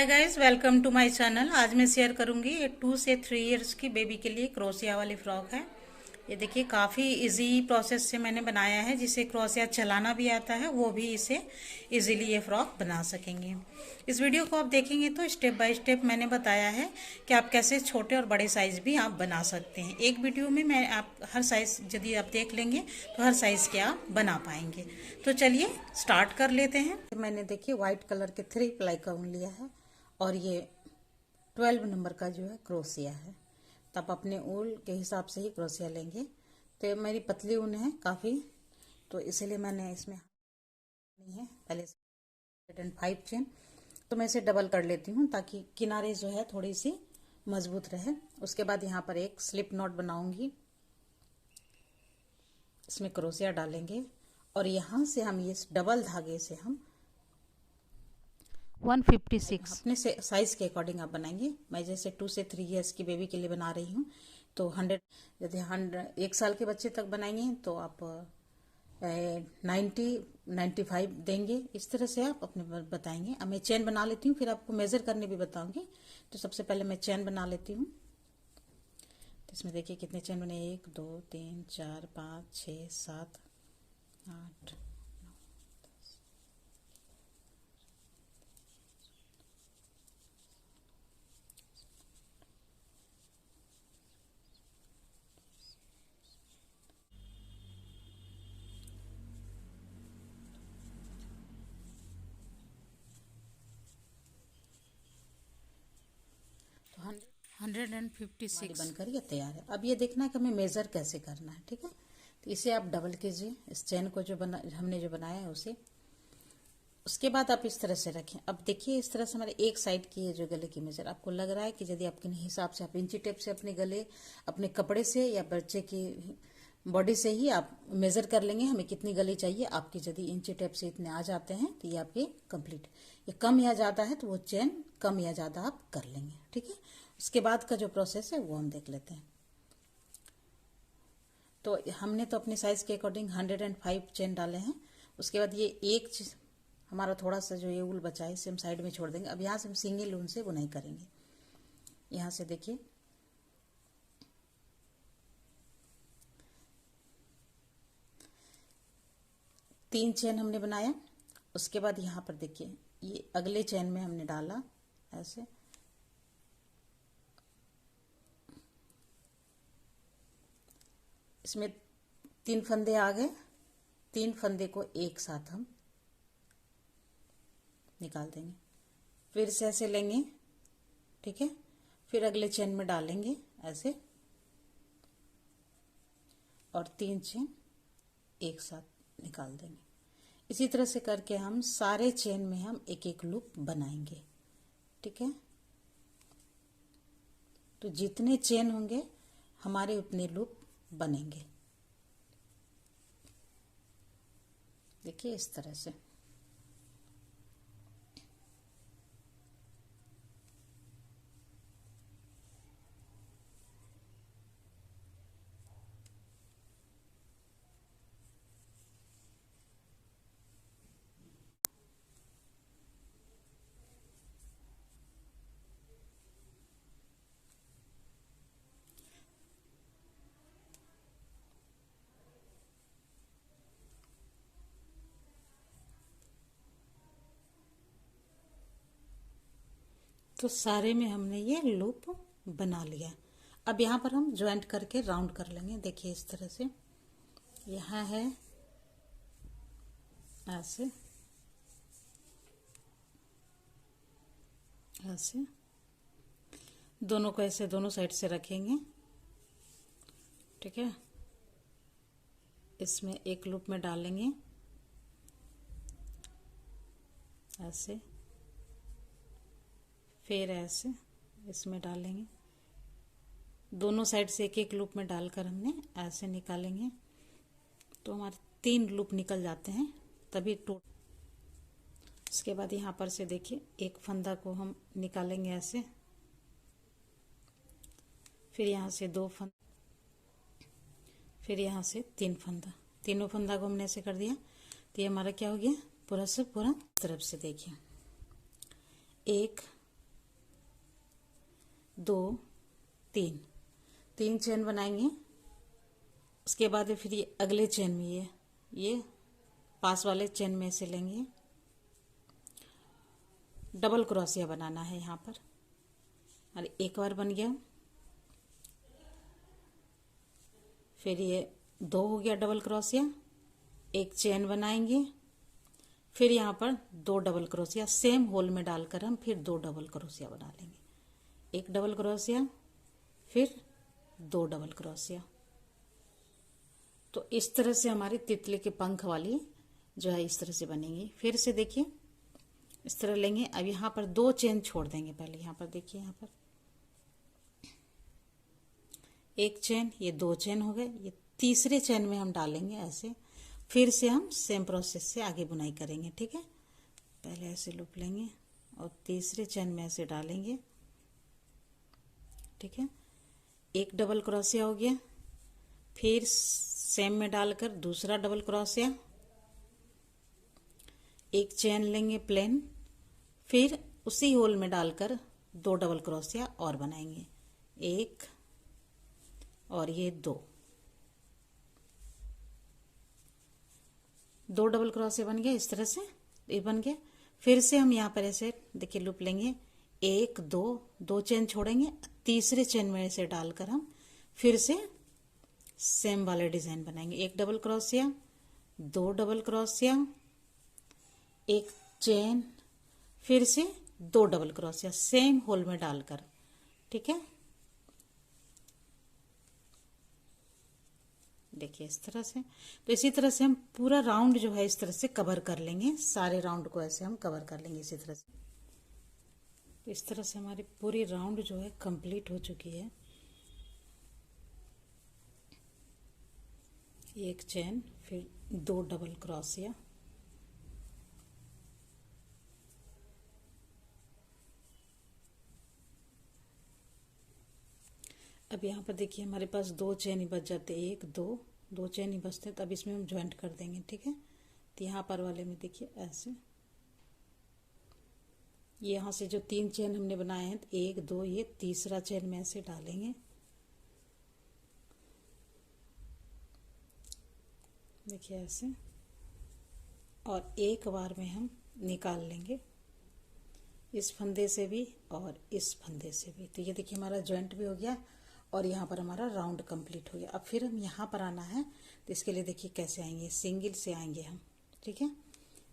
Hi guys, welcome to my channel. आज मैं share करूंगी ये 2 से 3 इयर्स की बेबी के लिए क्रोशिया वाली फ्रॉक है। ये देखिए काफ़ी इजी प्रोसेस से मैंने बनाया है। जिसे क्रोशिया चलाना भी आता है वो भी इसे इजीली ये फ्रॉक बना सकेंगे। इस वीडियो को आप देखेंगे तो स्टेप बाय स्टेप मैंने बताया है कि आप कैसे छोटे और बड़े साइज़ भी आप बना सकते हैं। एक वीडियो में मैं आप हर साइज़ यदि आप देख लेंगे तो हर साइज़ के आप बना पाएंगे। तो चलिए स्टार्ट कर लेते हैं। मैंने देखिए व्हाइट कलर के 3 प्लाई का ऊन लिया है और ये 12 नंबर का जो है क्रोशिया है। तो आप अपने ऊन के हिसाब से ही क्रोशिया लेंगे। तो ये मेरी पतली ऊन है काफ़ी, तो इसीलिए मैंने इसमें नहीं है पहले 105 चेन। तो मैं इसे डबल कर लेती हूँ ताकि किनारे जो है थोड़ी सी मजबूत रहे। उसके बाद यहाँ पर एक स्लिप नॉट बनाऊंगी, इसमें क्रोशिया डालेंगे और यहाँ से हम ये डबल धागे से हम 156 अपने से साइज के अकॉर्डिंग आप बनाएंगे। मैं जैसे 2 से 3 इयर्स की बेबी के लिए बना रही हूँ तो 100, यदि 1 साल के बच्चे तक बनाएंगे तो आप 95 देंगे। इस तरह से आप अपने बताएंगे। अब मैं चेन बना लेती हूँ, फिर आपको मेजर करने भी बताऊंगी। तो सबसे पहले मैं चेन बना लेती हूँ। तो इसमें देखिए कितने चेन बने, 1 2 3 4 5 6 7 8 156 बनकर ये तैयार है। अब ये देखना है कि हमें मेजर कैसे करना है, ठीक है। तो इसे आप डबल कीजिए, इस चेन को जो हमने जो बनाया है उसे। उसके बाद आप इस तरह से रखें। अब देखिए इस तरह से हमारे एक साइड की है जो गले की मेजर आपको लग रहा है कि यदि आपके हिसाब से आप इंची टेप से अपने गले अपने कपड़े से या बच्चे की बॉडी से ही आप मेजर कर लेंगे हमें कितनी गली चाहिए। आपकी यदि इंची टेप से इतने आ जाते हैं तो ये आपके कंप्लीट। ये कम या ज़्यादा है तो वो चेन कम या ज़्यादा आप कर लेंगे, ठीक है। उसके बाद का जो प्रोसेस है वो हम देख लेते हैं। तो हमने तो अपने साइज के अकॉर्डिंग 105 चेन डाले हैं। उसके बाद ये एक हमारा थोड़ा सा जो ये ऊल बचा है इसे हम साइड में छोड़ देंगे। अब यहाँ से हम सिंगल ऊन से बुनाई करेंगे। यहाँ से देखिए तीन चेन हमने बनाया। उसके बाद यहाँ पर देखिए ये अगले चेन में हमने डाला ऐसे, इसमें 3 फंदे आ गए। 3 फंदे को एक साथ हम निकाल देंगे, फिर से ऐसे लेंगे, ठीक है। फिर अगले चेन में डालेंगे ऐसे और 3 चेन एक साथ निकाल देंगे। इसी तरह से करके हम सारे चेन में हम एक एक लूप बनाएंगे, ठीक है। तो जितने चेन होंगे हमारे उतने लूप बनेंगे। देखिए इस तरह से। तो सारे में हमने ये लूप बना लिया। अब यहाँ पर हम ज्वाइंट करके राउंड कर लेंगे। देखिए इस तरह से यहाँ है ऐसे ऐसे, दोनों को ऐसे दोनों साइड से रखेंगे, ठीक है। इसमें एक लूप में डालेंगे ऐसे, फिर ऐसे इसमें डालेंगे। दोनों साइड से एक एक लूप में डालकर हमने ऐसे निकालेंगे तो हमारे 3 लूप निकल जाते हैं तभी टोटल। उसके बाद यहाँ पर से देखिए एक फंदा को हम निकालेंगे ऐसे, फिर यहाँ से 2 फंदा, फिर यहाँ से 3 फंदा। तीनों फंदा को हमने ऐसे कर दिया तो ये हमारा क्या हो गया, पूरा से पूरा तरफ से देखिए 1 दो, तीन, तीन चेन बनाएंगे। उसके बाद फिर ये अगले चेन में ये पास वाले चेन में से लेंगे, डबल क्रोशिया बनाना है यहाँ पर। और एक बार बन गया, फिर ये दो हो गया डबल क्रोशिया, एक चेन बनाएंगे, फिर यहाँ पर दो डबल क्रोशिया सेम होल में डालकर हम फिर दो डबल क्रोशिया बना लेंगे। एक डबल क्रोशिया, फिर दो डबल क्रोशिया। तो इस तरह से हमारी तितली के पंख वाली जो है इस तरह से बनेंगी। फिर से देखिए इस तरह लेंगे। अब यहाँ पर दो चेन छोड़ देंगे। पहले यहाँ पर देखिए, यहाँ पर एक चेन, ये दो चेन हो गए। ये तीसरे चेन में हम डालेंगे ऐसे। फिर से हम सेम प्रोसेस से आगे बुनाई करेंगे, ठीक है। पहले ऐसे लूप लेंगे और तीसरे चेन में ऐसे डालेंगे, ठीक है। एक डबल क्रोशिया हो गया, फिर सेम में डालकर दूसरा डबल क्रोशिया, एक चेन लेंगे प्लेन, फिर उसी होल में डालकर दो डबल क्रोशिया और बनाएंगे, एक और ये दो डबल क्रोशिया बन गया। इस तरह से ये बन गया। फिर से हम यहाँ पर ऐसे देखिए लूप लेंगे, एक दो चेन छोड़ेंगे, तीसरे चेन में ऐसे डालकर हम फिर से सेम वाले डिजाइन बनाएंगे। एक डबल क्रोशिया, दो डबल क्रोशिया, एक चेन, फिर से दो डबल क्रोशिया सेम होल में डालकर, ठीक है। देखिए इस तरह से। तो इसी तरह से हम पूरा राउंड जो है इस तरह से कवर कर लेंगे। सारे राउंड को ऐसे हम कवर कर लेंगे इसी तरह से। तो इस तरह से हमारी पूरी राउंड जो है कंप्लीट हो चुकी है। एक चेन, फिर दो डबल क्रोशिया, अब यहाँ पर देखिए हमारे पास दो चेन ही बच जाते, एक दो चेन ही बचते। तो अब इसमें हम ज्वाइंट कर देंगे, ठीक है। तो यहाँ पर वाले में देखिए ऐसे, ये यहाँ से जो तीन चेन हमने बनाए हैं, तो एक दो, ये तीसरा चेन में ऐसे डालेंगे, देखिए ऐसे, और एक बार में हम निकाल लेंगे, इस फंदे से भी और इस फंदे से भी। तो ये देखिए हमारा ज्वाइंट भी हो गया और यहाँ पर हमारा राउंड कंप्लीट हो गया। अब फिर हम यहाँ पर आना है, तो इसके लिए देखिए कैसे आएंगे, सिंगल से आएंगे हम, ठीक है।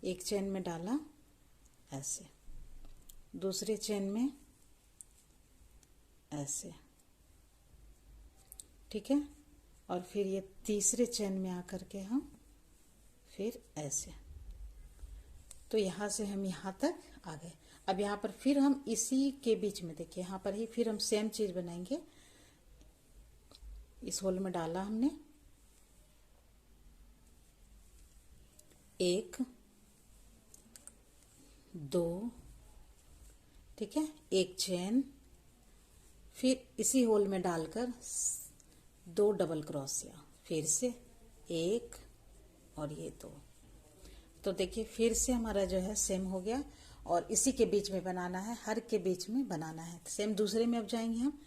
एक चेन में डाला ऐसे, दूसरे चेन में ऐसे, ठीक है। और फिर ये तीसरे चेन में आकर के हम फिर ऐसे। तो यहाँ से हम यहाँ तक आ गए। अब यहाँ पर फिर हम इसी के बीच में देखिए, यहाँ पर ही फिर हम सेम चीज बनाएंगे। इस होल में डाला हमने, एक दो, ठीक है, एक चेन, फिर इसी होल में डालकर दो डबल क्रोशिया, फिर से एक और ये दो। तो देखिए फिर से हमारा जो है सेम हो गया और इसी के बीच में बनाना है, हर के बीच में बनाना है। सेम दूसरे में अब जाएंगे हम,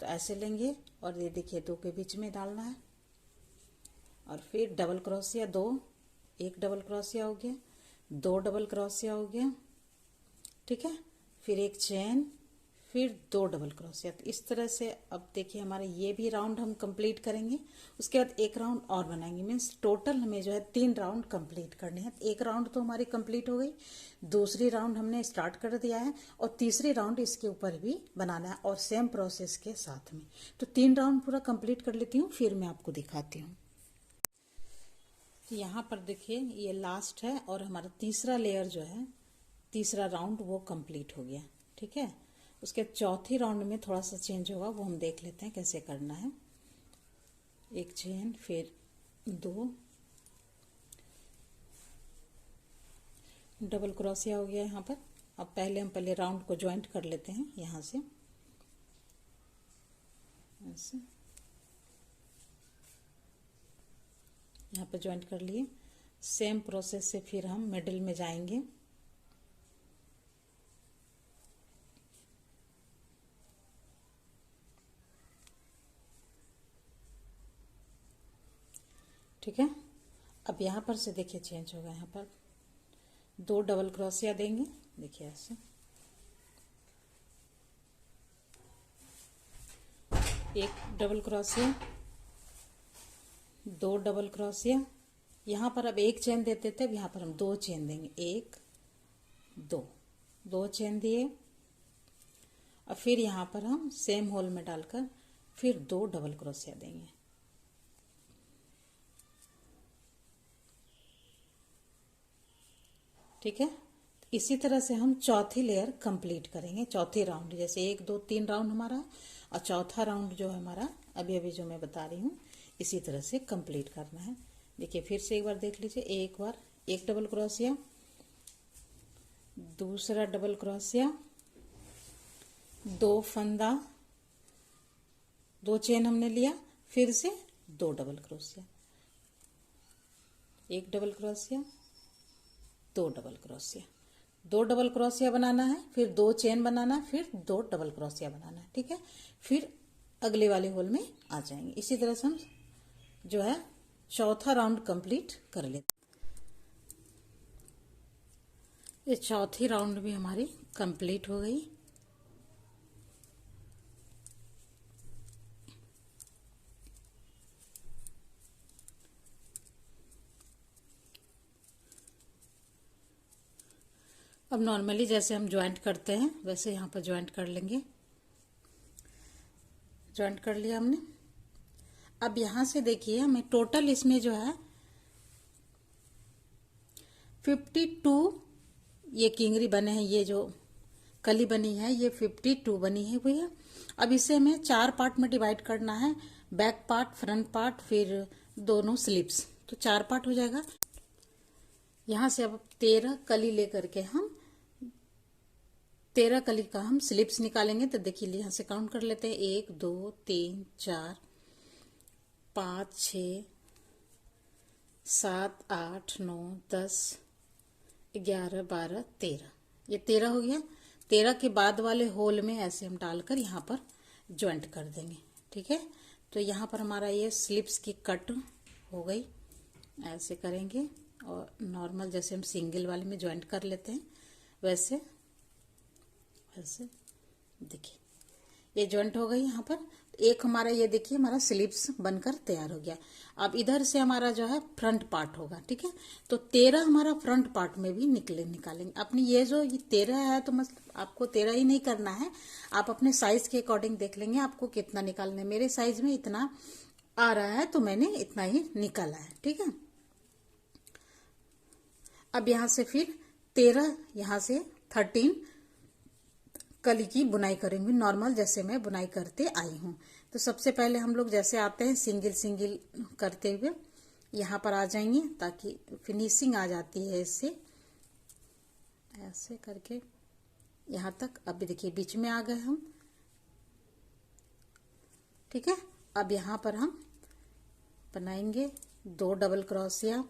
तो ऐसे लेंगे और ये देखिए दो के बीच में डालना है और फिर डबल क्रोशिया दो, एक डबल क्रोशिया हो गया, दो डबल क्रोशिया हो गया, ठीक है। फिर एक चेन, फिर दो डबल क्रोशिया। तो इस तरह से अब देखिए हमारे ये भी राउंड हम कंप्लीट करेंगे। उसके बाद एक राउंड और बनाएंगे, मीन्स टोटल हमें जो है 3 राउंड कंप्लीट करने हैं। एक राउंड तो हमारी कंप्लीट हो गई, दूसरी राउंड हमने स्टार्ट कर दिया है और तीसरी राउंड इसके ऊपर भी बनाना है और सेम प्रोसेस के साथ में। तो 3 राउंड पूरा कंप्लीट कर लेती हूँ, फिर मैं आपको दिखाती हूँ। यहाँ पर देखिए ये लास्ट है और हमारा तीसरा लेयर जो है, तीसरा राउंड वो कंप्लीट हो गया, ठीक है। उसके चौथी राउंड में थोड़ा सा चेंज होगा, वो हम देख लेते हैं कैसे करना है। एक चेन, फिर दो डबल क्रोशिया हो गया यहाँ पर। अब पहले राउंड को ज्वाइंट कर लेते हैं यहाँ से ऐसे, यहाँ पर ज्वाइंट कर लिए। सेम प्रोसेस से फिर हम मिडिल में जाएंगे, ठीक है। अब यहाँ पर से देखिए चेंज होगा, यहाँ पर 2 डबल क्रोशिया देंगे, देखिए ऐसे, एक डबल क्रोशिया, 2 डबल क्रोशिया, यहाँ पर अब एक चेन देते थे, अब यहाँ पर हम 2 चेन देंगे, 1 2 चेन दिए। और फिर यहाँ पर हम सेम होल में डालकर फिर 2 डबल क्रोशिया देंगे, ठीक है। इसी तरह से हम चौथी लेयर कंप्लीट करेंगे, चौथी राउंड, जैसे 1 2 3 राउंड हमारा है और चौथा राउंड जो है हमारा अभी अभी जो मैं बता रही हूँ इसी तरह से कंप्लीट करना है। देखिए फिर से एक बार देख लीजिए, एक बार 1 डबल क्रोशिया, दूसरा डबल क्रोशिया, 2 फंदा, 2 चेन हमने लिया, फिर से 2 डबल क्रोशिया, 1 डबल क्रोशिया, 2 डबल क्रोशिया, 2 डबल क्रोशिया बनाना है, फिर 2 चेन बनाना है, फिर 2 डबल क्रोशिया बनाना है, ठीक है। फिर अगले वाले होल में आ जाएंगे। इसी तरह से हम जो है चौथा राउंड कंप्लीट कर लेते। ये चौथी राउंड भी हमारी कंप्लीट हो गई। अब नॉर्मली जैसे हम ज्वाइंट करते हैं वैसे यहाँ पर ज्वाइंट कर लेंगे। ज्वाइंट कर लिया हमने। अब यहाँ से देखिए हमें टोटल इसमें जो है 52 ये किंगरी बने हैं, ये जो कली बनी है ये 52 बनी है हुई है। अब इसे हमें 4 पार्ट में डिवाइड करना है, बैक पार्ट, फ्रंट पार्ट, फिर दोनों स्लिप्स, तो 4 पार्ट हो जाएगा। यहाँ से अब 13 कली लेकर के हम 13 कली का हम स्लिप्स निकालेंगे। तो देखिए यहाँ से काउंट कर लेते हैं, 1 2 3 4 5 6 7 8 9 10 11 12 13, ये 13 हो गया। 13 के बाद वाले होल में ऐसे हम डालकर यहाँ पर ज्वाइंट कर देंगे, ठीक है। तो यहाँ पर हमारा ये स्लिप्स की कट हो गई, ऐसे करेंगे और नॉर्मल जैसे हम सिंगल वाले में ज्वाइंट कर लेते हैं वैसे वैसे देखिए ये ज्वाइंट हो गई। यहाँ पर एक हमारा ये देखिए हमारा स्लिप्स बनकर तैयार हो गया। अब इधर से हमारा जो है फ्रंट पार्ट होगा, ठीक है। तो 13 हमारा फ्रंट पार्ट में भी निकालेंगे। अपनी ये जो ये 13 है तो मतलब आपको 13 ही नहीं करना है, आप अपने साइज के अकॉर्डिंग देख लेंगे आपको कितना निकालना है। मेरे साइज में इतना आ रहा है तो मैंने इतना ही निकाला है, ठीक है। अब यहाँ से फिर 13 यहाँ से 13 कली की बुनाई करेंगे, नॉर्मल जैसे मैं बुनाई करते आई हूँ। तो सबसे पहले हम लोग जैसे आते हैं सिंगल सिंगल करते हुए यहाँ पर आ जाएंगे ताकि फिनिशिंग आ जाती है इससे, ऐसे करके यहाँ तक। अब देखिए बीच में आ गए हम, ठीक है। अब यहाँ पर हम बनाएंगे 2 डबल क्रोशिया,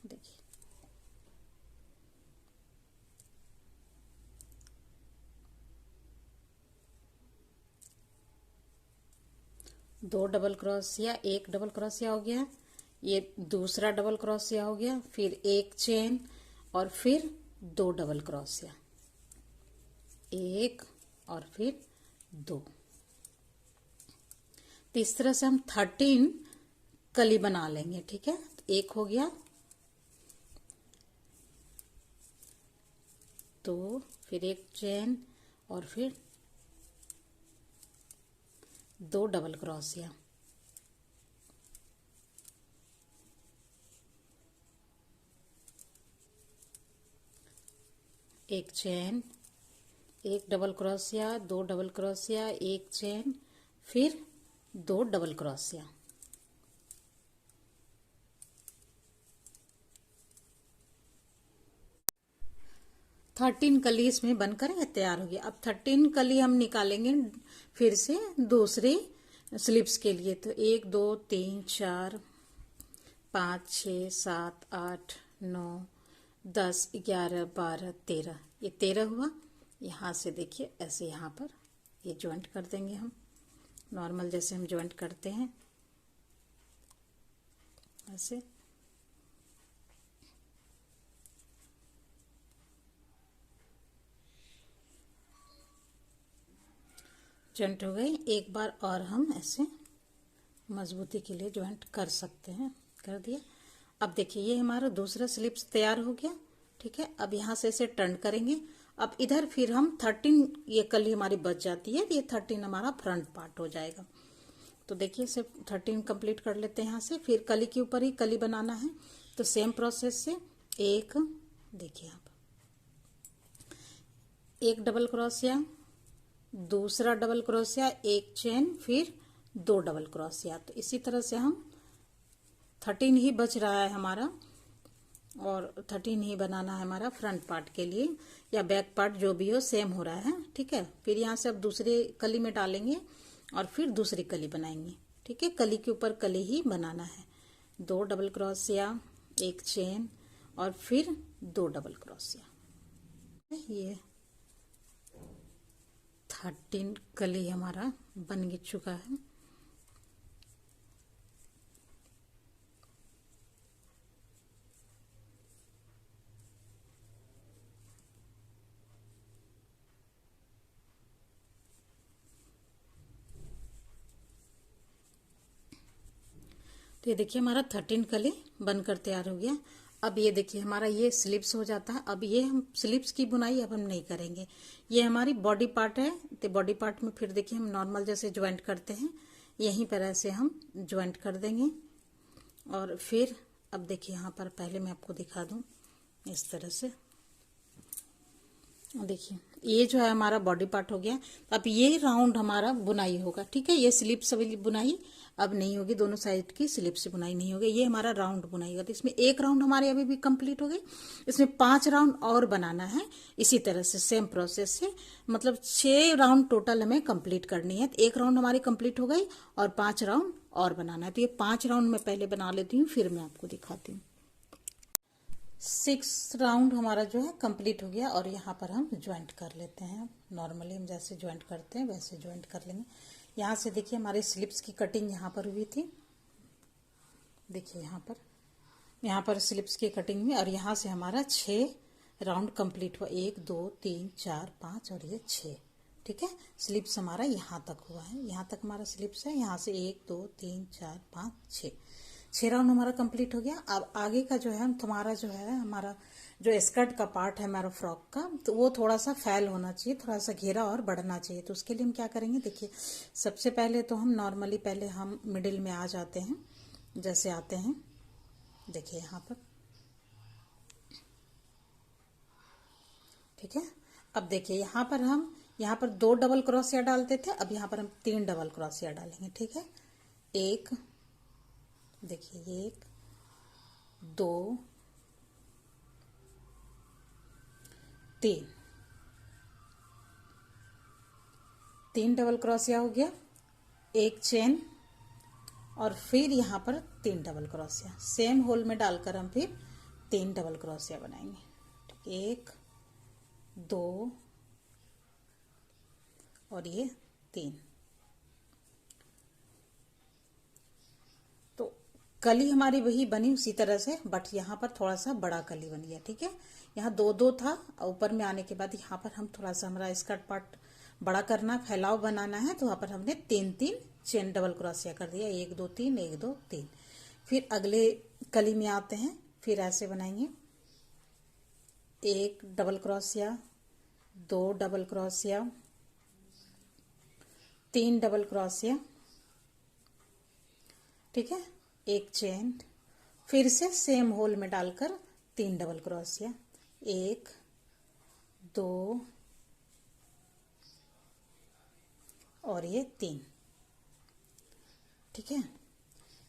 देखिए 2 डबल क्रोशिया, 1 डबल क्रोशिया हो गया, ये दूसरा डबल क्रोशिया हो गया, फिर 1 चेन और फिर 2 डबल क्रोशिया, 1 और फिर 2। तो इस तरह से हम 13 कली बना लेंगे, ठीक है। तो 1 हो गया, 2, फिर 1 चेन और फिर 2 डबल क्रोशिया, एक चेन, 1 डबल क्रोशिया, 2 डबल क्रोशिया, 1 चेन, फिर 2 डबल क्रोशिया। थर्टीन कली इसमें बनकर तैयार हो गया। अब 13 कली हम निकालेंगे फिर से दूसरे स्लिप्स के लिए। तो 1 2 3 4 5 6 7 8 9 10 11 12 13, ये 13 हुआ। यहाँ से देखिए ऐसे यहाँ पर ये ज्वाइंट कर देंगे हम, नॉर्मल जैसे हम ज्वाइंट करते हैं। से। जॉइंट हो गई। एक बार और हम ऐसे मजबूती के लिए जॉइंट कर सकते हैं। कर दिया। अब देखिए ये हमारा दूसरा स्लिप्स तैयार हो गया। ठीक है, अब यहाँ से इसे टर्न करेंगे। अब इधर फिर हम 13 ये कली हमारी बच जाती है, ये 13 हमारा फ्रंट पार्ट हो जाएगा। तो देखिए इसे 13 कंप्लीट कर लेते हैं। यहाँ से फिर कली के ऊपर ही कली बनाना है, तो सेम प्रोसेस से एक, देखिए आप एक डबल क्रोशिया, दूसरा डबल क्रोशिया, एक चेन, फिर 2 डबल क्रोशिया। तो इसी तरह से हम 13 ही बच रहा है हमारा, और 13 ही बनाना है हमारा फ्रंट पार्ट के लिए, या बैक पार्ट जो भी हो सेम हो रहा है। ठीक है, फिर यहाँ से अब दूसरे कली में डालेंगे और फिर दूसरी कली बनाएंगे। ठीक है, कली के ऊपर कली ही बनाना है। 2 डबल क्रोशिया, एक चेन और फिर 2 डबल क्रोशिया। ये 13 कली हमारा बन चुका है। तो ये देखिए हमारा 13 कली बनकर तैयार हो गया। अब ये देखिए हमारा ये स्लिप्स हो जाता है। अब ये हम स्लिप्स की बुनाई अब हम नहीं करेंगे, ये हमारी बॉडी पार्ट है। तो बॉडी पार्ट में फिर देखिए हम नॉर्मल जैसे ज्वाइंट करते हैं, यहीं पर ऐसे हम ज्वाइंट कर देंगे। और फिर अब देखिए यहाँ पर पहले मैं आपको दिखा दूं इस तरह से। देखिए ये जो है हमारा बॉडी पार्ट हो गया। अब ये राउंड हमारा बुनाई होगा। ठीक है, ये स्लिप्स वाली बुनाई अब नहीं होगी, दोनों साइड की स्लिप्स बुनाई नहीं होगी, ये हमारा राउंड बुनाई होगा। तो इसमें एक राउंड हमारे अभी भी कंप्लीट हो गई, इसमें 5 राउंड और बनाना है। इसी तरह से सेम प्रोसेस से, मतलब 6 राउंड टोटल हमें कंप्लीट करनी है। तो एक राउंड हमारी कंप्लीट हो गई और 5 राउंड और बनाना है। तो ये 5 राउंड मैं पहले बना लेती हूँ, फिर मैं आपको दिखाती हूँ। 6 राउंड हमारा जो है कंप्लीट हो गया, और यहाँ पर हम ज्वाइंट कर लेते हैं। नॉर्मली हम जैसे ज्वाइंट करते हैं वैसे ज्वाइंट कर लेंगे। यहाँ से देखिए हमारे स्लिप्स की कटिंग यहाँ पर हुई थी, देखिए यहाँ पर स्लिप्स की कटिंग हुई, और यहाँ से हमारा 6 राउंड कंप्लीट हुआ। 1 2 3 4 5 और ये 6। ठीक है, स्लिप्स हमारा यहाँ तक हुआ है, यहाँ तक हमारा स्लिप्स है। यहाँ से 1 2 3 4 5 6 राउंड हमारा कंप्लीट हो गया। अब आगे का जो है हमारा जो स्कर्ट का पार्ट है हमारा फ्रॉक का, तो वो थोड़ा सा फैल होना चाहिए, थोड़ा सा घेरा और बढ़ना चाहिए। तो उसके लिए हम क्या करेंगे, देखिए सबसे पहले तो हम नॉर्मली पहले हम मिडिल में आ जाते हैं, जैसे आते हैं देखिए यहाँ पर। ठीक है, अब देखिए यहाँ पर 2 डबल क्रोशिया डालते थे, अब यहाँ पर हम 3 डबल क्रोशिया डालेंगे। ठीक है, एक, देखिए 1 2 3 डबल क्रोशिया हो गया, एक चेन, और फिर यहाँ पर 3 डबल क्रोशिया सेम होल में डालकर हम फिर 3 डबल क्रोशिया बनाएंगे। ठीक, 1 2 और ये 3। तो कली हमारी वही बनी उसी तरह से, बट यहाँ पर थोड़ा सा बड़ा कली बन गया। ठीक है, यहाँ 2 2 था, ऊपर में आने के बाद यहाँ पर हम थोड़ा सा हमारा स्कर्ट पार्ट बड़ा करना, फैलाव बनाना है, तो वहाँ पर हमने 3 3 चेन डबल क्रोशिया कर दिया। 1 2 3 1 2 3। फिर अगले कली में आते हैं, फिर ऐसे बनाएंगे, 1 डबल क्रोशिया, 2 डबल क्रोशिया, 3 डबल क्रोशिया। ठीक है, एक चेन, फिर से सेम होल में डालकर 3 डबल क्रोशिया, 1 2 और ये 3। ठीक है,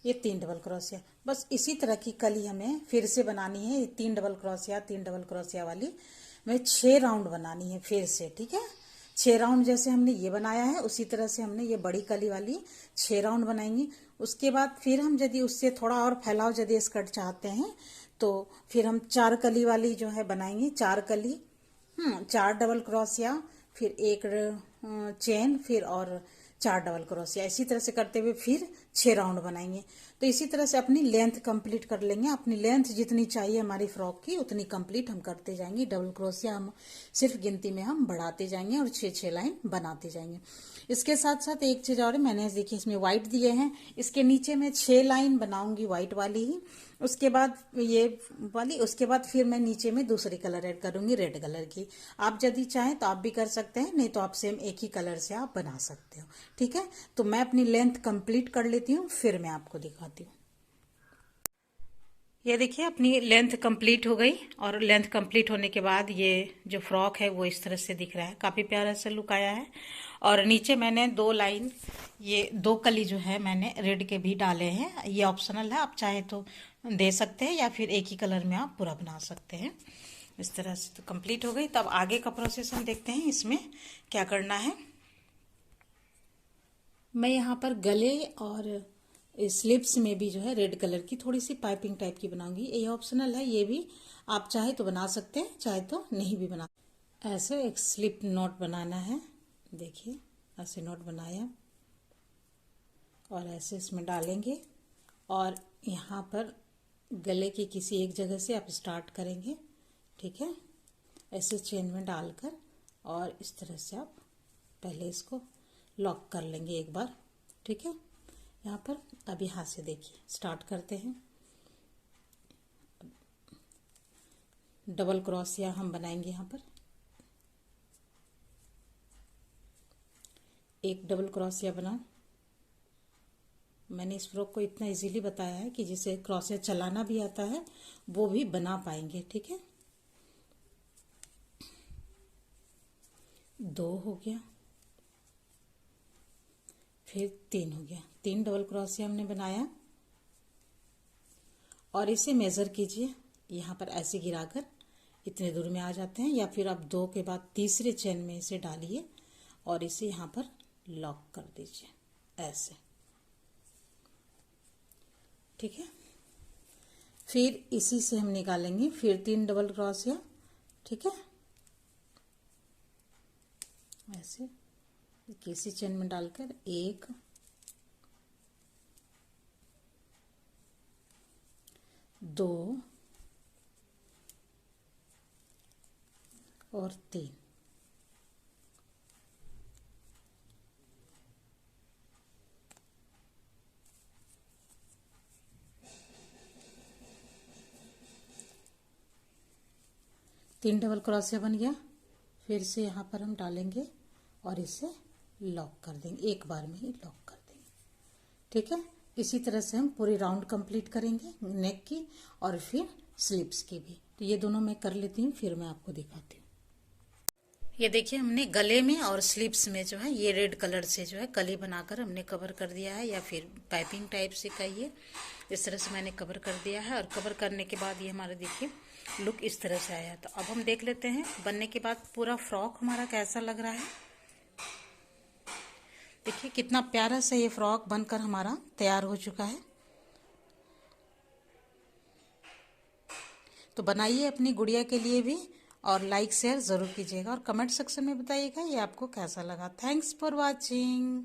ये 3 डबल क्रोशिया। बस इसी तरह की कली हमें फिर से बनानी है, 3 डबल क्रोशिया वाली हमें 6 राउंड बनानी है फिर से। ठीक है, 6 राउंड जैसे हमने ये बनाया है उसी तरह से हमने ये बड़ी कली वाली 6 राउंड बनाएंगे। उसके बाद फिर हम यदि उससे थोड़ा और फैलाव यदि स्कर्ट चाहते हैं तो फिर हम 4 कली वाली जो है बनाएंगे। 4 कली, 4 डबल क्रोशिया, फिर एक चेन, फिर और 4 डबल क्रोशिया, इसी तरह से करते हुए फिर 6 राउंड बनाएंगे। तो इसी तरह से अपनी लेंथ कंप्लीट कर लेंगे। अपनी लेंथ जितनी चाहिए हमारी फ्रॉक की उतनी कंप्लीट हम करते जाएंगे। डबल क्रोशिया हम सिर्फ गिनती में हम बढ़ाते जाएंगे और 6-6 लाइन बनाते जाएंगे। इसके साथ साथ एक चीज और है, मैंने देखिए इसमें व्हाइट दिए हैं, इसके नीचे मैं 6 लाइन बनाऊंगी व्हाइट वाली ही, उसके बाद ये वाली, उसके बाद फिर मैं नीचे में दूसरी कलर ऐड करूंगी रेड कलर की। आप यदि चाहें तो आप भी कर सकते हैं, नहीं तो आप सेम एक ही कलर से आप बना सकते हो। ठीक है, तो मैं अपनी लेंथ कंप्लीट कर लेती हूँ, फिर मैं आपको दिखाती हूँ। ये देखिए अपनी लेंथ कंप्लीट हो गई, और लेंथ कंप्लीट होने के बाद ये जो फ्रॉक है वो इस तरह से दिख रहा है, काफ़ी प्यारा सा लुक आया है। और नीचे मैंने 2 लाइन, ये 2 कली जो है मैंने रेड के भी डाले हैं, ये ऑप्शनल है, आप चाहे तो दे सकते हैं या फिर एक ही कलर में आप पूरा बना सकते हैं। इस तरह से तो कंप्लीट हो गई। तब आगे का प्रोसेस हम देखते हैं इसमें क्या करना है। मैं यहाँ पर गले और स्लीव्स में भी जो है रेड कलर की थोड़ी सी पाइपिंग टाइप की बनाऊंगी। ये ऑप्शनल है, ये भी आप चाहे तो बना सकते हैं, चाहे तो नहीं भी बना। ऐसे एक स्लिप नॉट बनाना है, देखिए ऐसे नॉट बनाया और ऐसे इसमें डालेंगे, और यहाँ पर गले की किसी एक जगह से आप स्टार्ट करेंगे। ठीक है, ऐसे चेन में डालकर और इस तरह से आप पहले इसको लॉक कर लेंगे एक बार। ठीक है, यहाँ पर अब यहाँ से देखिए स्टार्ट करते हैं। डबल क्रोशिया हम बनाएंगे यहाँ पर, एक डबल क्रोशिया बना। मैंने इस फ्रॉक को इतना इजीली बताया है कि जिसे क्रोशिया चलाना भी आता है वो भी बना पाएंगे। ठीक है, 2 हो गया, फिर 3 हो गया, 3 डबल क्रोशिया हमने बनाया। और इसे मेज़र कीजिए, यहाँ पर ऐसे गिराकर इतने दूर में आ जाते हैं, या फिर आप 2 के बाद तीसरे चेन में इसे डालिए और इसे यहाँ पर लॉक कर दीजिए ऐसे। ठीक है, फिर इसी से हम निकालेंगे फिर 3 डबल क्रोशिया। ठीक है, ऐसे किसी चेन में डालकर 1 2 और 3। तीन डबल क्रोशिया बन गया, फिर से यहाँ पर हम डालेंगे और इसे लॉक कर देंगे, एक बार में ही लॉक कर देंगे। ठीक है, इसी तरह से हम पूरी राउंड कंप्लीट करेंगे नेक की और फिर स्लीव्स की भी। तो ये दोनों मैं कर लेती हूँ, फिर मैं आपको दिखाती हूँ। ये देखिए हमने गले में और स्लीव्स में जो है ये रेड कलर से जो है कली बनाकर हमने कवर कर दिया है, या फिर पाइपिंग टाइप से कहिए, इस तरह से मैंने कवर कर दिया है। और कवर करने के बाद ये हमारा देखिए लुक इस तरह से आया। तो अब हम देख लेते हैं बनने के बाद पूरा फ्रॉक हमारा कैसा लग रहा है। देखिए कितना प्यारा सा ये फ्रॉक बनकर हमारा तैयार हो चुका है। तो बनाइए अपनी गुड़िया के लिए भी, और लाइक शेयर ज़रूर कीजिएगा, और कमेंट सेक्शन में बताइएगा ये आपको कैसा लगा। Thanks for watching.